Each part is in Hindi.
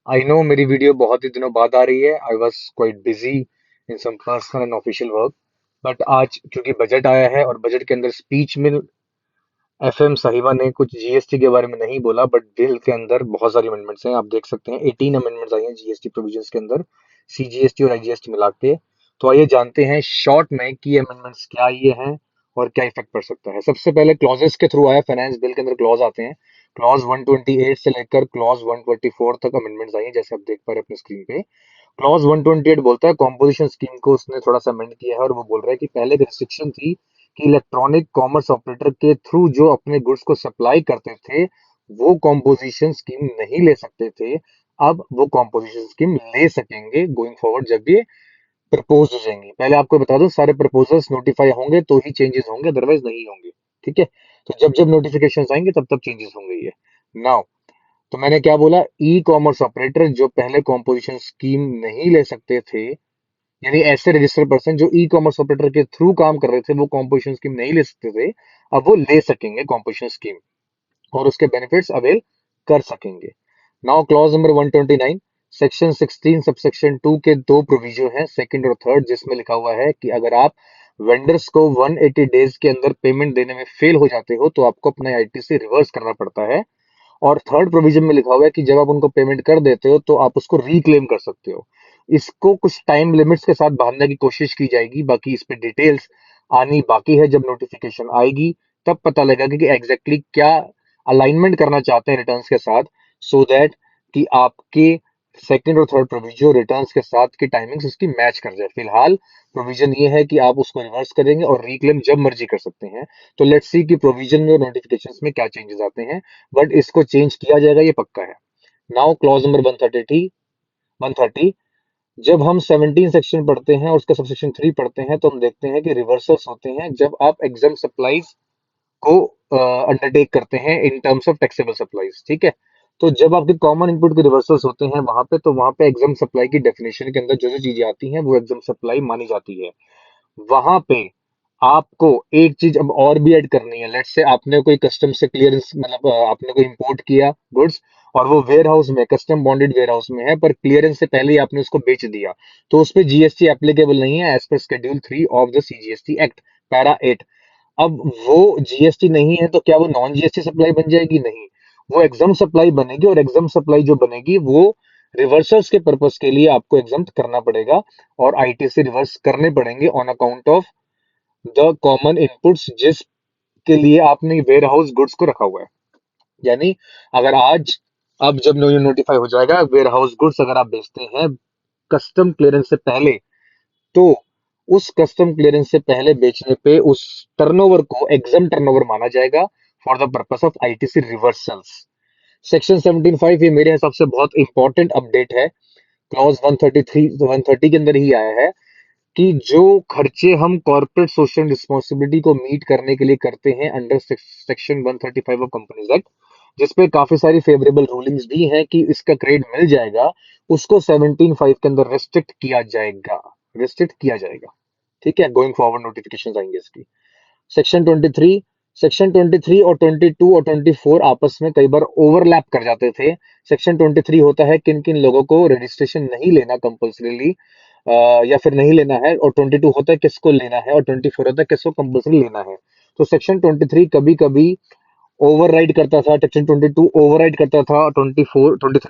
आई नो मेरी वीडियो बहुत ही दिनों बाद आ रही है। I was quite busy in some personal and official work. But आज क्योंकि बजट आया है और बजट के अंदर स्पीच में एफएम साहिबा ने कुछ जीएसटी के बारे में नहीं बोला, बट बिल के अंदर बहुत सारी अमेंडमेंट्स हैं। आप देख सकते हैं 18 अमेंडमेंट्स आई हैं जीएसटी प्रोविजंस के अंदर, सीजीएसटी और आईजीएसटी मिला के। तो आइए जानते हैं शॉर्ट में कि ये अमेंडमेंट्स क्या ये हैं और क्या इफेक्ट पड़ सकता है। सबसे पहले क्लॉजेस के थ्रू आया, फाइनेंस बिल के अंदर क्लॉज आते हैं। क्लॉज 128 से लेकर क्लॉज 124 तक अमेंडमेंट्स आई हैं, जैसे आप देख पा रहे हैं अपनी स्क्रीन पे। क्लॉज 128 बोलता है कॉम्पोजिशन स्कीम को उसने थोड़ा सा अमेंड किया है, और वो बोल रहा है कि पहले रिस्ट्रिक्शन थी कि इलेक्ट्रॉनिक कॉमर्स ऑपरेटर के थ्रू जो अपने गुड्स को सप्लाई करते थे वो कॉम्पोजिशन स्कीम नहीं ले सकते थे। अब वो कॉम्पोजिशन स्कीम ले सकेंगे गोइंग फॉरवर्ड, जब ये प्रपोज हो जाएंगी। पहले आपको बता दूं, सारे प्रपोजल्स नोटिफाई होंगे तो ही चेंजेस होंगे, अदरवाइज नहीं होंगे। ठीक है, तो जब जब नोटिफिकेशन आएंगे तब तब चेंजेस होंगे ये। नाउ, तो मैंने क्या बोला, ई कॉमर्स ऑपरेटर जो पहले कॉम्पोजिशन स्कीम नहीं ले सकते थे, यानी ऐसे रजिस्टर्ड पर्सन जो ई कॉमर्स ऑपरेटर के थ्रू काम कर रहे थे वो कॉम्पोजिशन स्कीम नहीं ले सकते थे, अब वो ले सकेंगे कॉम्पोजिशन स्कीम और उसके बेनिफिट्स अवेल कर सकेंगे। Now clause number 129, section 16 subsection 2 के दो प्रोविजन हैं, सेकंड और थर्ड, जिसमें लिखा हुआ है कि अगर आप वेंडर्स को 180 डेज के अंदर पेमेंट देने में फेल हो जाते हो तो आपको अपना आईटीसी रिवर्स करना पड़ता है। और थर्ड प्रोविजन में लिखा हुआ है कि जब आप उनको पेमेंट कर देते हो तो आप उसको रिक्लेम कर सकते हो। इसको कुछ टाइम लिमिट्स के साथ बांधने की कोशिश की जाएगी, बाकी इस पे डिटेल्स आनी बाकी है। जब नोटिफिकेशन आएगी तब पता लगेगा कि एग्जैक्टली क्या अलाइनमेंट करना चाहते हैं रिटर्न्स के साथ, सो दैट कि आपके सेकंड और थर्ड प्रोविजन रिटर्न्स के साथ की टाइमिंग्स उसकी मैच कर जाए। फिलहाल प्रोविजन ये है कि आप उसको रिवर्स करेंगे और रिक्लेम जब मर्जी कर सकते हैं। तो लेट्स सी कि प्रोविजन में और नोटिफिकेशंस में क्या चेंजेस आते हैं, बट इसको चेंज किया जाएगा, ये पक्का है। नाउ क्लॉज नंबर 130, जब हम 17 सेक्शन पढ़ते हैं और उसका सबसेक्शन 3 पढ़ते हैं तो हम देखते हैं कि रिवर्सल्स होते हैं जब आप एग्जाम सप्लाईज को अंडरटेक करते हैं in terms of taxable supplies. ठीक है, तो जब आपके कॉमन इनपुट के रिवर्सल्स होते हैं वहां पे, तो वहां पे एग्जाम सप्लाई की डेफिनेशन के अंदर जो जो चीजें आती हैं वो एग्जाम सप्लाई मानी जाती है। वहां पे आपको एक चीज अब और भी ऐड करनी है। लेट्स से आपने कोई कस्टम से क्लियरेंस, मतलब आपने कोई इंपोर्ट किया गुड्स और वो वेयर हाउस में, कस्टम बॉन्डेड वेयर हाउस में है, पर क्लियरेंस से पहले ही आपने उसको बेच दिया, तो उस पे जीएसटी एप्लीकेबल नहीं है as per schedule 3 of the CGST act, para 8। अब वो जीएसटी नहीं है तो क्या वो नॉन जीएसटी सप्लाई बन जाएगी? नहीं, वो एग्जाम सप्लाई बनेगी, और एग्जाम सप्लाई जो बनेगी वो रिवर्सर्स के पर्पस के लिए आपको एग्जाम करना पड़ेगा और आईटीसी रिवर्स करने पड़ेंगे on account of the common inputs जिसके लिए आपने वेयर हाउस गुड्स को रखा हुआ है। यानी अगर आज, अब जब नोटिफाई हो जाएगा वेयर हाउस गुड्स अगर आप बेचते हैं कस्टम क्लियरेंस से पहले, तो उस कस्टम क्लियरेंस से पहले बेचने पे उस टर्नओवर को एग्जाम टर्नओवर माना जाएगा for the purpose of ITC reversals. Section 17(5) ये मेरे हिसाब से बहुत इंपॉर्टेंट अपडेट है। क्लॉज 133 130 के अंदर ही आया है कि जो खर्चे हम कॉर्पोरेट सोशल रिस्पॉन्सिबिलिटी को मीट करने के लिए करते हैं under section 135 of companies act, जिसपे काफी सारी फेवरेबल रूलिंग्स भी हैं कि इसका क्रेडिट मिल जाएगा, उसको 17(5) के अंदर रिस्ट्रिक्ट किया जाएगा। ठीक है, गोइंग फॉरवर्ड नोटिफिकेशन आएंगे इसकी। सेक्शन 23 और 22 और 24 आपस में कई बार ओवरलैप कर जाते थे। सेक्शन 23 होता है किन किन लोगों को रजिस्ट्रेशन नहीं लेना कंपल्सरीली, या फिर नहीं लेना है, और 22 होता है किसको लेना है, और 24 होता है किसको कंपल्सरी लेना है। तो सेक्शन 23 कभी कभी ओवरराइड करता था, सेक्शन 22 ओवरराइड करता था 23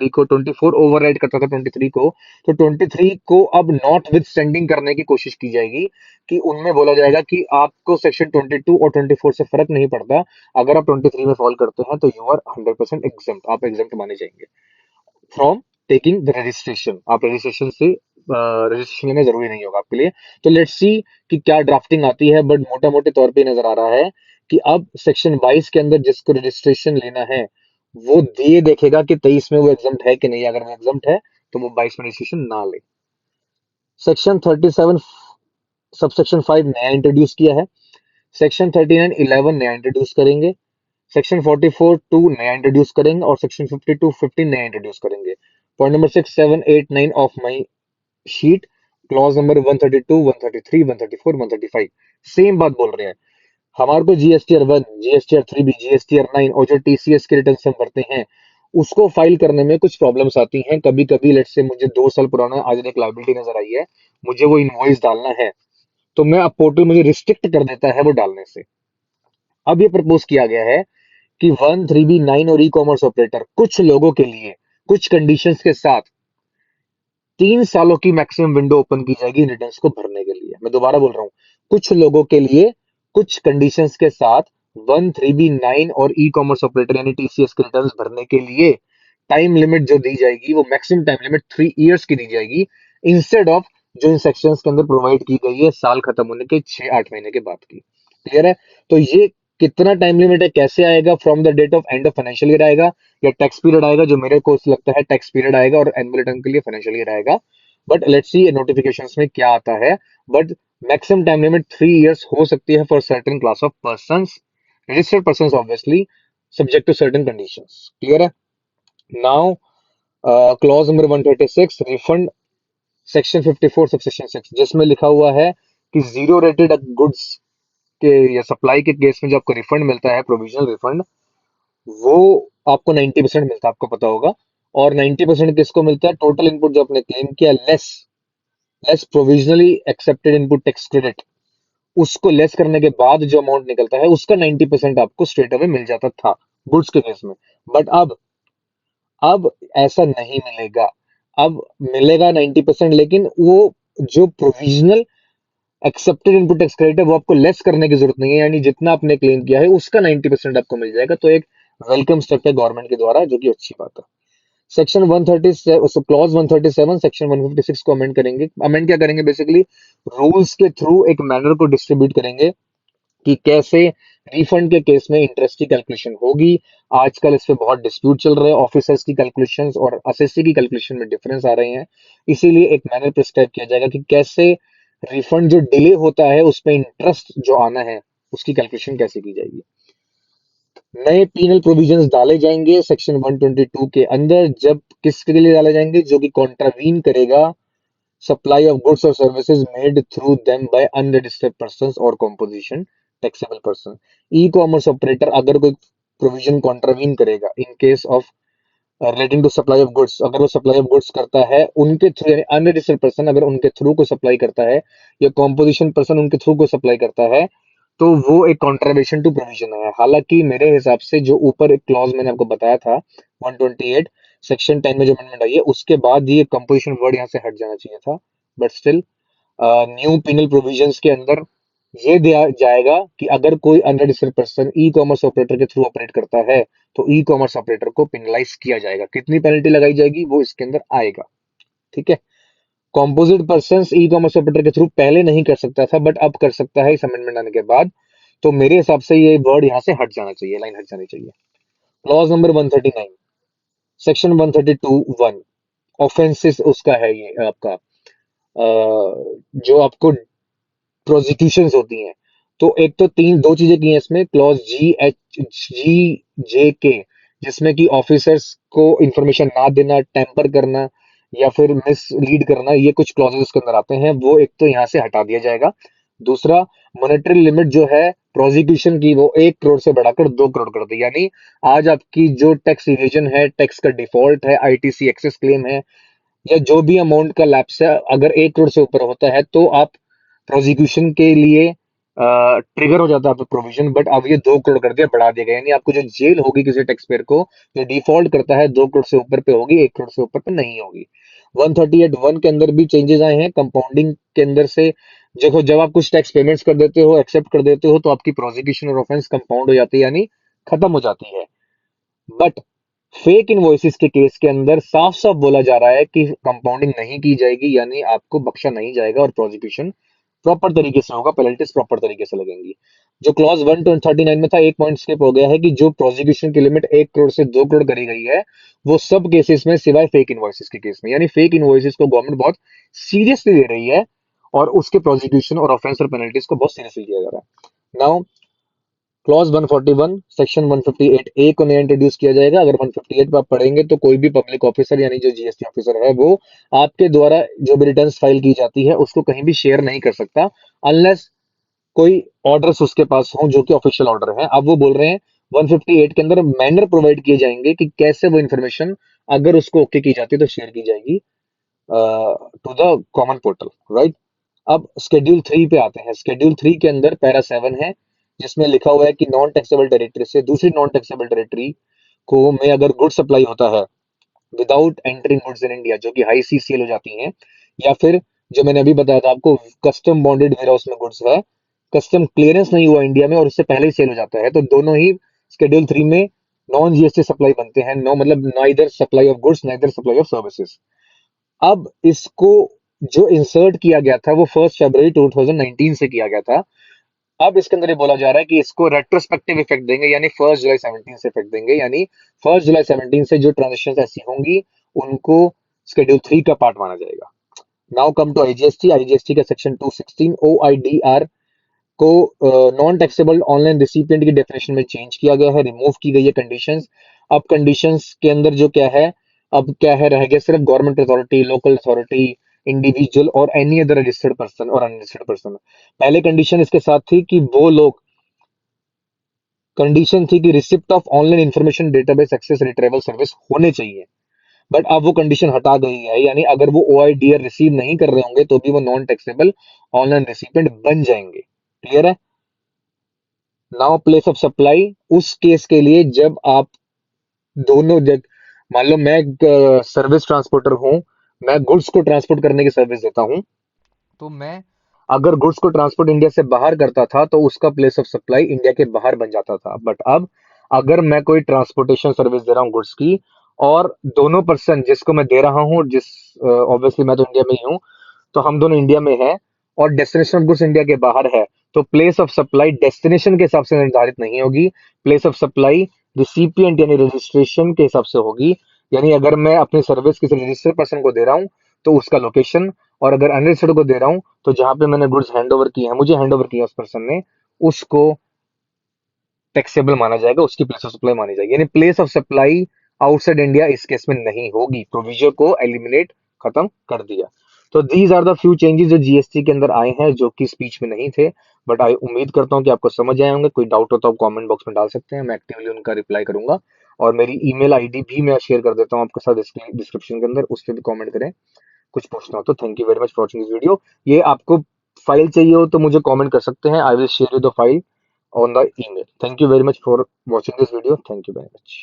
को, 24 ओवरराइड करता था 23 को। तो 23 को अब नॉट विद स्टैंडिंग करने की कोशिश की जाएगी, कि उनमें बोला जाएगा कि आपको सेक्शन 22 और 24 से फर्क नहीं पड़ता, अगर आप 23 में फॉल करते हैं तो यू आर 100% एग्जेम्प्ट, आप एग्जेम्प्ट माने जाएंगे फ्रॉम टेकिंग द रजिस्ट्रेशन। आप रजिस्ट्रेशन से रजिस्ट्रेशन लेना जरूरी नहीं होगा आपके लिए। तो लेट्स सी कि क्या ड्राफ्टिंग आती है, बट मोटा मोटे तौर पे नजर आ रहा है कि अब सेक्शन 22 के अंदर जिसको रजिस्ट्रेशन लेना है वो ये देखेगा कि 23 में वो एग्जम्प्ट है कि नहीं। अगर वो एग्जम्प्ट है तो वो 22 में रजिस्ट्रेशन ना ले। सेक्शन 37 सबसेक्शन 5 नया इंट्रोड्यूस किया है। सेक्शन 39 11 नया इंट्रोड्यूस करेंगे। सेक्शन 44 2 नया इंट्रोड्यूस करेंगे, और सेक्शन 52 15 नया इंट्रोड्यूस करेंगे। Point number 6 7 8 9 of my sheet, clause number 132 133 134 135 same बात बोल रहे हैं। हमारे को जीएसटीआर 1, जीएसटीआर 3 भी, जीएसटीआर 9 और जो टीसीएस के रिटर्न हम भरते हैं उसको फाइल करने में कुछ प्रॉब्लम्स आती हैं। कभी कभी लेट्स से मुझे 2 साल पुराना आज एक लाइबिलिटी नजर आई है, मुझे वो इनवॉइस डालना है, तो मैं अब पोर्टल मुझे रिस्ट्रिक्ट कर देता है वो डालने से। अब ये प्रपोज किया गया है कि 13B9 और ई कॉमर्स ऑपरेटर कुछ लोगों के लिए कुछ कंडीशंस के साथ 3 सालों की मैक्सिमम विंडो ओपन की जाएगी रिटर्न्स को भरने के लिए। मैं दोबारा बोल रहा हूँ, कुछ लोगों के लिए कुछ कंडीशंस के साथ 13B9 और ई कॉमर्स ऑपरेटर यानी टीसीएस के रिटर्न्स भरने के लिए टाइम लिमिट जो दी जाएगी वो मैक्सिमम टाइम लिमिट 3 इयर्स की दी जाएगी, इंस्टेड ऑफ जो इन सेक्शंस के अंदर प्रोवाइड की गई है साल खत्म होने के 6-8 महीने के बाद की। क्लियर है? तो ये कितना टाइम लिमिट है, कैसे आएगा, from the date of end of financial year आएगा या टैक्स पीरियड आएगा? जो मेरे को लगता है टैक्स पीरियड आएगा और एनुअल रिटर्न के लिए फाइनेंशियल ईयर आएगा। बट लेट्स सी नोटिफिकेशंस में क्या आता है। But maximum time limit 3 years हो सकती है for certain class of persons, registered persons obviously, subject to certain conditions. Clear है? Now clause number 136 refund, section 54 subsection 6, जिसमें लिखा हुआ है कि जीरो रेटेड गुड्स के या सप्लाई के केस में जो आपको रिफंड मिलता है, प्रोविजनल रिफंड, वो आपको 90% मिलता है, आपको पता होगा। और 90% किसको मिलता है? टोटल इनपुट जो आपने क्लेम किया less less provisionally accepted input tax credit, उसको लेस करने के बाद जो अमाउंट निकलता है उसका 90% आपको स्ट्रेट अवे मिल जाता था गुड्स के केस में। बट अब ऐसा नहीं मिलेगा। अब मिलेगा 90%, लेकिन वो जो provisional accepted input tax credit है वो आपको लेस करने की जरूरत नहीं है, यानी जितना आपने क्लेम किया है उसका 90% आपको मिल जाएगा। तो एक वेलकम स्टेप है गवर्नमेंट के द्वारा, जो कि अच्छी बात है। सेक्शन 137 क्लॉज 137 सेक्शन 156 को अमेंड करेंगे। अमेंड क्या करेंगे? बेसिकली रूल्स के थ्रू एक मैनर को डिस्ट्रीब्यूट करेंगे कि कैसे रिफंड के केस में इंटरेस्ट की कैलकुलेशन होगी। आजकल इस पे बहुत डिस्प्यूट चल रहा है, ऑफिसर्स की कैलकुलेशंस और असेसी की कैलकुलेशन में डिफरेंस आ रहे हैं। इसीलिए एक मैनर प्रिस्क्राइब किया जाएगा कि कैसे रिफंड जो डिले होता है उस पे इंटरेस्ट जो आना है उसकी कैलकुलेशन कैसे की जाएगी। नए पीनल प्रोविजंस डाले जाएंगे सेक्शन 122 के अंदर। जब किसके लिए डाले जाएंगे? जो कि कॉन्ट्रावीन करेगा सप्लाई ऑफ गुड्स और services made through them by unregistered persons और composition taxable person. E commerce operator अगर कोई प्रोविजन कॉन्ट्रावीन करेगा in case of relating to supply of goods, अगर वो सप्लाई ऑफ गुड्स करता है उनके थ्रू, यानी अनरजिस्टर्ड पर्सन अगर उनके थ्रू को सप्लाई करता है या कॉम्पोजिशन पर्सन उनके थ्रू को सप्लाई करता है, तो वो एक कॉन्ट्रावेशन टू प्रोविजन है। हालांकि मेरे हिसाब से जो ऊपर एक क्लॉज मैंने आपको बताया था 128 सेक्शन 10 में जो अमेंडमेंट आई है उसके बाद ये कंपोजिशन वर्ड यहाँ से हट जाना चाहिए था। But still new penal provisions के अंदर ये दिया जाएगा कि अगर कोई unregistered person e commerce operator के थ्रू ऑपरेट करता है तो ई कॉमर्स ऑपरेटर को पेनलाइज किया जाएगा। कितनी पेनल्टी लगाई जाएगी वो इसके अंदर आएगा। ठीक है? Composite person e commerce operator के थ्रू पहले नहीं कर सकता था, बट अब कर सकता है इस अमेंडमेंट आने के बाद। तो मेरे हिसाब से ये वर्ड यहाँ से हट जाना चाहिए, लाइन हट जानी चाहिए। क्लॉज नंबर 139 सेक्शन 132(1) ऑफेंसेस उसका है ये आपका, जो आपको प्रोसिक्यूशंस होती हैं। तो एक तो तीन दो चीजें की हैं इसमें, clause G, H, G, J, K, जिसमें कि ऑफिसर्स को इंफॉर्मेशन ना देना, टेम्पर करना या फिर मिसलीड करना, ये कुछ क्लॉजेस उसके अंदर आते हैं, वो एक तो यहाँ से हटा दिया जाएगा। दूसरा, मॉनेटरी लिमिट जो है प्रोसिक्यूशन की वो 1 करोड़ से बढ़ाकर 2 करोड़ कर दी। यानी आज आपकी जो टैक्स इवेजन है, टैक्स का डिफॉल्ट है, आईटीसी एक्सेस क्लेम है, या जो भी अमाउंट का लैप्स है, अगर 1 करोड़ से ऊपर होता है तो आप प्रोसिक्यूशन के लिए ट्रिगर हो जाता है आपका प्रोविजन। बट अब ये 2 करोड़ कर दिया, बढ़ा दिया गया, यानी आपको जो जेल होगी किसी टैक्स पेयर को जो डिफॉल्ट करता है 2 करोड़ से ऊपर पे होगी, 1 करोड़ से ऊपर पे नहीं होगी। 138(1) के अंदर भी चेंजेस आए हैं कंपाउंडिंग के अंदर से। देखो, जब आप कुछ टैक्स पेमेंट्स कर देते हो, एक्सेप्ट कर देते हो, तो आपकी प्रोसिक्यूशन और ऑफेंस कंपाउंड हो जाती है, यानी खत्म हो जाती है। बट फेक इनवॉइसेस के केस के अंदर साफ साफ बोला जा रहा है कि कंपाउंडिंग नहीं की जाएगी, यानी आपको बख्शा नहीं जाएगा और प्रोसिक्यूशन प्रॉपर तरीके से होगा, पेनल्टीज प्रॉपर तरीके से लगेंगी। जो क्लॉज 139 में था, एक पॉइंट स्किप हो गया है कि जो प्रोसिक्यूशन की लिमिट 1 करोड़ से 2 करोड़ करी गई है वो सब केसेस में सिवाय फेक इनवॉइसेस के केस में, यानी फेक इनवॉइसेस को गवर्नमेंट बहुत सीरियसली ले रही है और उसके प्रोसिक्यूशन और ऑफेंस और पेनल्टीज को बहुत सीरियसली लिया जा रहा है। नाउ क्लॉज 141 सेक्शन 158 ए को नया इंट्रोड्यूस किया जाएगा। अगर 158 पे आप पढ़ेंगे तो कोई भी पब्लिक ऑफिसर यानी जो जीएसटी ऑफिसर है वो आपके द्वारा जो भी रिटर्न्स फाइल की जाती है उसको कहीं भी शेयर नहीं कर सकता अनलेस कोई ऑर्डर्स उसके पास हो जो कि ऑफिशियल ऑर्डर है। अब वो बोल रहे हैं 158 के अंदर मैनर प्रोवाइड किए जाएंगे कि कैसे वो इन्फॉर्मेशन अगर उसको ओके की जाती है तो शेयर की जाएगी to the common portal, right. अब शेड्यूल 3 पे आते हैं। शेड्यूल 3 के अंदर पैरा 7 है, जिसमें लिखा हुआ है कि नॉन टैक्सेबल टेरिटरी से दूसरी नॉन टैक्सेबल टेरिटरी को में अगर गुड सप्लाई होता है without entering goods in India, जो कि हाई सी सेल हो जाती हैं, या फिर जो मैंने अभी बताया था आपको, कस्टम बॉन्डेड वेयर हाउस में गुड्स है, कस्टम क्लियरेंस नहीं हुआ इंडिया में और उससे पहले ही सेल हो जाता है, तो दोनों ही शेड्यूल 3 में नॉन जीएसटी सप्लाई बनते हैं। नो मतलब neither supply of goods neither supply of services. अब इसको जो इंसर्ट किया गया था वो 1 फरवरी 2019 से किया गया था। अब इसके अंदर ये बोला जा रहा है कि इसको रेट्रोस्पेक्टिव इफेक्ट देंगे, यानी 1 जुलाई 17 से इफेक्ट देंगे, यानी 1 जुलाई 17 से जो ट्रांजेक्शन ऐसी होंगी उनको शेड्यूल 3 का पार्ट माना जाएगा। Now come to IGST. IGST का सेक्शन 216 ओआईडीआर को नॉन टैक्सेबल ऑनलाइन रिसिपिएंट की डेफिनेशन में चेंज किया गया है, रिमूव की गई है कंडीशंस। अब कंडीशंस के अंदर जो क्या है, अब क्या है, रह गया सिर्फ government authority, local authority, individual और एनी अदर रजिस्टर्ड पर्सन और अनरजिस्टर्ड पर्सन। पहले कंडीशन इसके साथ थी कि वो लोग, कंडीशन थी कि receipt of online information database access retrieval service होने चाहिए, बट अब वो कंडीशन हटा गई है, यानी अगर वो ओआईडीआर रिसीव नहीं कर रहे होंगे तो भी वो नॉन टैक्सेबल ऑनलाइन रिसिपेंट बन जाएंगे। क्लियर है। नाउ प्लेस ऑफ सप्लाई, उस केस के लिए जब आप दोनों जग, मान लो मैं एक सर्विस ट्रांसपोर्टर हूं, मैं गुड्स को ट्रांसपोर्ट करने की सर्विस देता हूं, तो मैं अगर गुड्स को ट्रांसपोर्ट इंडिया से बाहर करता था तो उसका प्लेस ऑफ सप्लाई इंडिया के बाहर बन जाता था। बट अब अगर मैं कोई ट्रांसपोर्टेशन सर्विस दे रहा हूँ गुड्स की, और दोनों पर्सन जिसको मैं दे रहा हूँ, जिस ऑब्वियसली मैं तो इंडिया में ही हूँ, तो हम दोनों इंडिया में हैं और डेस्टिनेशन ऑफ गुड्स इंडिया के बाहर है, तो प्लेस ऑफ सप्लाई डेस्टिनेशन के हिसाब से निर्धारित नहीं होगी, प्लेस ऑफ सप्लाई रिसिपिएंट यानी रजिस्ट्रेशन के हिसाब से होगी। यानी अगर मैं अपनी सर्विस किसी रजिस्टर्ड पर्सन को दे रहा हूँ तो उसका लोकेशन, और अगर अनरजिस्टर्ड को दे रहा हूँ तो जहां पे मैंने गुड्स हैंड ओवर किए हैं, मुझे हैंड ओवर किया उस पर्सन ने, उसको टैक्सेबल माना जाएगा, उसकी प्लेस ऑफ सप्लाई मानी जाएगी। यानी place of supply outside India इस केस में नहीं होगी, प्रोविजन को एलिमिनेट, खत्म कर दिया। तो these are the few changes जो जीएसटी के अंदर आए हैं, जो कि स्पीच में नहीं थे, बट आई उम्मीद करता हूँ कि आपको समझ आए होंगे। कोई डाउट हो तो आप कमेंट बॉक्स में डाल सकते हैं, मैं एक्टिवली उनका रिप्लाई करूंगा। और मेरी ईमेल आईडी भी मैं शेयर कर देता हूँ आपके साथ डिस्क्रिप्शन के अंदर, उस पर भी कमेंट करें कुछ पूछना हो तो। Thank you very much for watching this video. ये आपको फाइल चाहिए हो तो मुझे कमेंट कर सकते हैं, I will share you the file on the email. Thank you very much for watching this video. Thank you very much.